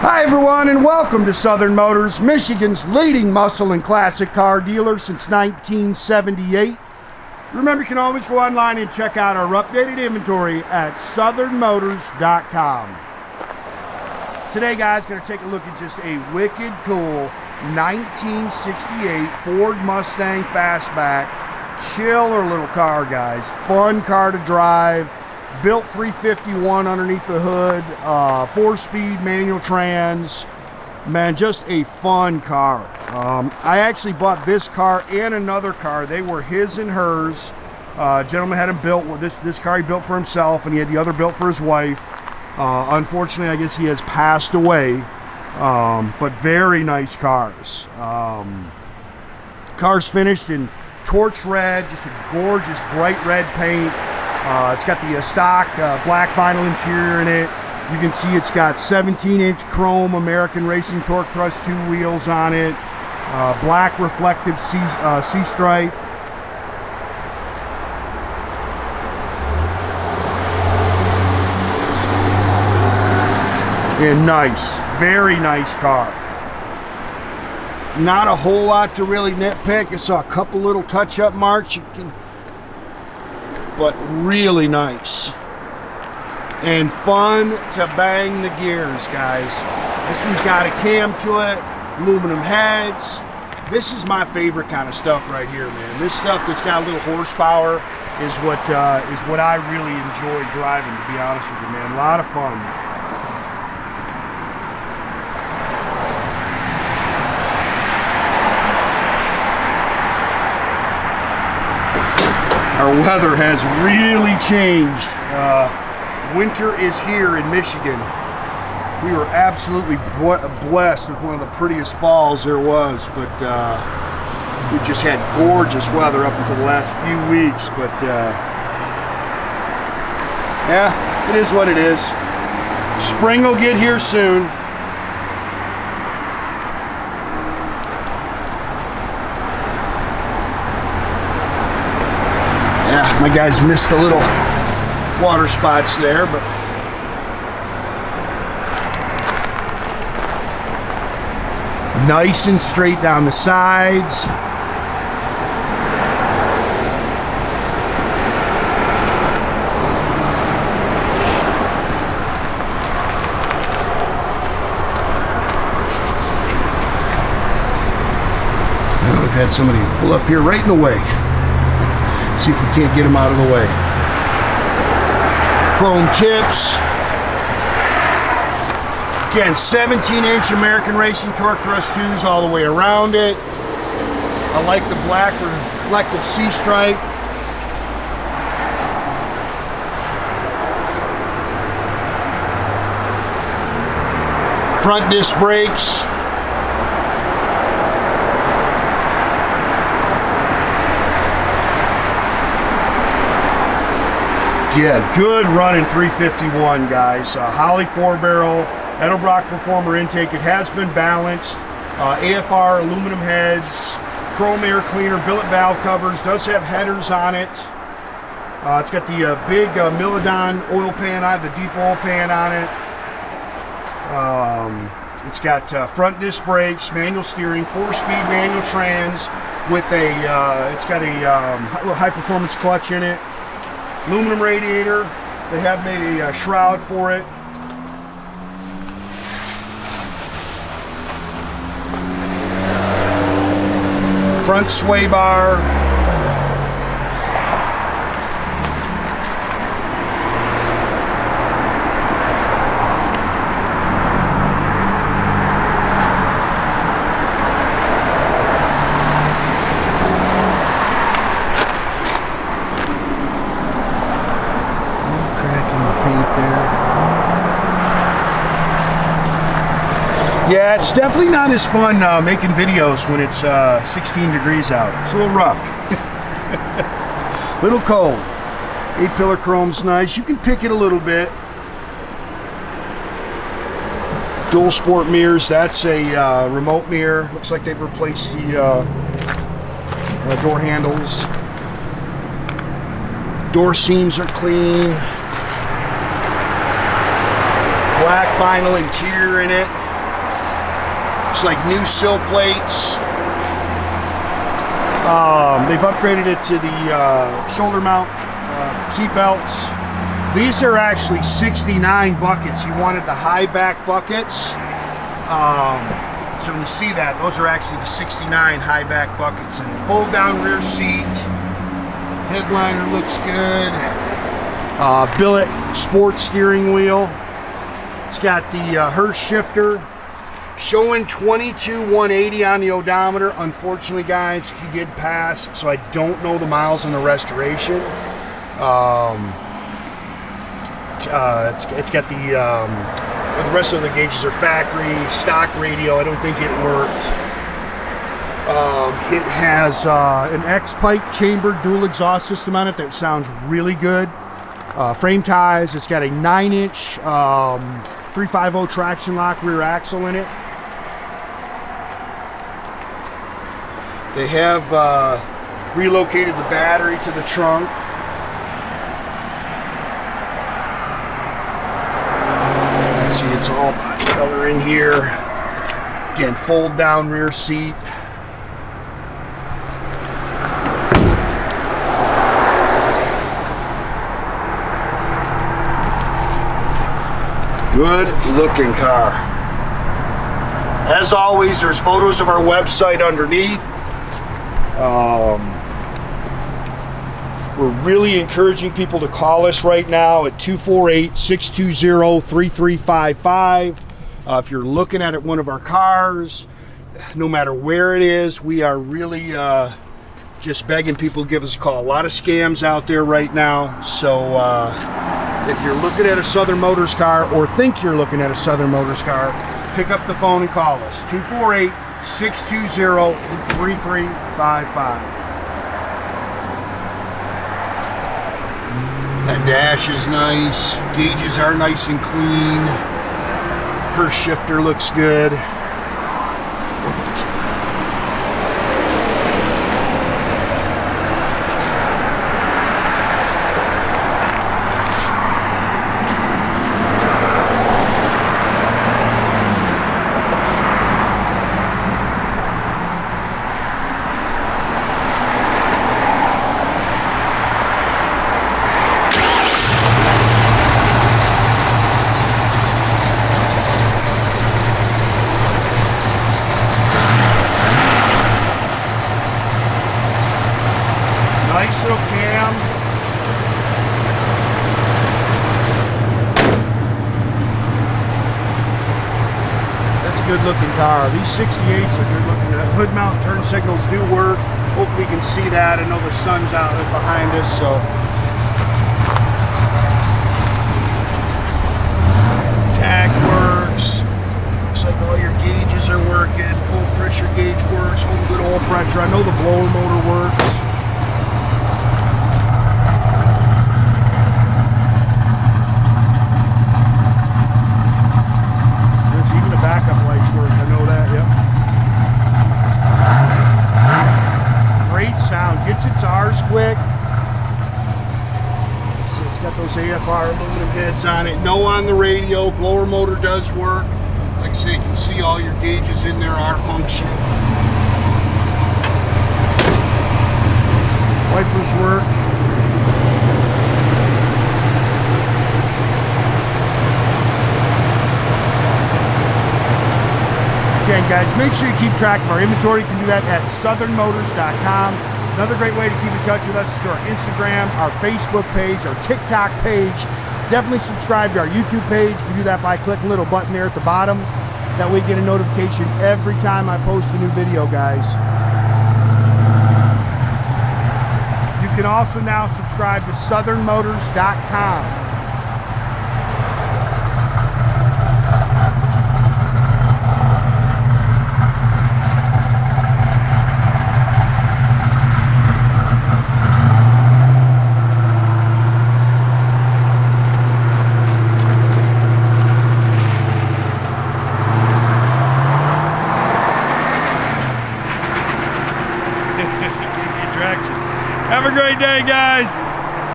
Hi everyone, and welcome to Southern Motors, Michigan's leading muscle and classic car dealer since 1978. Remember, you can always go online and check out our updated inventory at southernmotors.com. Today, guys, going to take a look at just a wicked cool 1968 Ford Mustang Fastback. Killer little car, guys. Fun car to drive. Built 351 underneath the hood, 4-speed manual trans. Man, just a fun car. I actually bought this car and another car. They were his and hers. Gentleman had them built. This car he built for himself, and he had the other built for his wife. Unfortunately, I guess he has passed away. But very nice cars. Car's finished in torch red, just a gorgeous bright red paint. It's got the stock black vinyl interior in it. You can see it's got 17-inch chrome American Racing Torque Thrust 2 wheels on it. Black reflective C-stripe. And nice, very nice car. Not a whole lot to really nitpick. I saw a couple little touch-up marks. But really nice and fun to bang the gears, guys. This one's got a cam to it, aluminum heads. This is my favorite kind of stuff right here, man. This stuff that's got a little horsepower is what I really enjoy driving, to be honest with you, man. A lot of fun. Our weather has really changed. Winter is here in Michigan. We were absolutely blessed with one of the prettiest falls there was, but we've just had gorgeous weather up until the last few weeks. But yeah, it is what it is. Spring will get here soon. My guys missed a little water spots there, but nice and straight down the sides. We've had somebody pull up here right in the way. See if we can't get them out of the way. Chrome tips. Again, 17-inch American Racing Torque Thrust 2s all the way around it. I like the black reflective C-stripe. Front disc brakes. Yeah, good running 351, guys. Holley 4-barrel, Edelbrock Performer intake. It has been balanced. AFR aluminum heads, chrome air cleaner, billet valve covers. Does have headers on it. It's got the big Milidon oil pan on it, the deep oil pan on it. It's got front disc brakes, manual steering, 4-speed manual trans with a. It's got a little high-performance clutch in it. Aluminum radiator. They have made a shroud for it. Front sway bar. Yeah, it's definitely not as fun making videos when it's 16 degrees out. It's a little rough. Little cold. 8-pillar chrome's nice. You can pick it a little bit. Dual sport mirrors. That's a remote mirror. Looks like they've replaced the door handles. Door seams are clean. Black vinyl interior in it. looks like new sill plates. They've upgraded it to the shoulder mount seat belts. These are actually 69 buckets. He wanted the high back buckets. So when you see that, those are actually the 69 high back buckets. And fold down rear seat. Headliner looks good. Billet sport steering wheel. It's got the Hurst shifter. Showing 22,180 on the odometer. Unfortunately, guys, he did pass, so I don't know the miles on the restoration. It's got the rest of the gauges are factory stock radio. I don't think it worked. It has an X-pipe chamber dual exhaust system on it that sounds really good. Frame ties. It's got a 9-inch 350 traction lock rear axle in it. They have relocated the battery to the trunk. Let's see, it's all body color in here. Again, fold down rear seat. Good looking car. As always, there's photos of our website underneath. We're really encouraging people to call us right now at 248-620-3355. If you're looking at one of our cars, no matter where it is, we are really just begging people to give us a call. A lot of scams out there right now. So if you're looking at a Southern Motors car or think you're looking at a Southern Motors car, pick up the phone and call us. 248-620-3355. That dash is nice. Gauges are nice and clean. Her shifter looks good. Nice little cam. That's a good looking car. These 68s are good looking. The hood mount turn signals do work. Hopefully you can see that. I know the sun's out behind us, so. Tach works. Looks like all your gauges are working. Oil pressure gauge works. Home good oil pressure. I know the blower motor works. Backup lights work, I know that, yep. Great sound, gets its R's quick. So it's got those AFR aluminum heads on it. No on the radio, blower motor does work. Like I say, you can see all your gauges in there are functioning. Wipers work. Again, guys, make sure you keep track of our inventory. You can do that at southernmotors.com. Another great way to keep in touch with us is through our Instagram, our Facebook page, our TikTok page. Definitely subscribe to our YouTube page. You can do that by clicking the little button there at the bottom. That way you get a notification every time I post a new video, guys. You can also now subscribe to southernmotors.com. Have a great day, guys.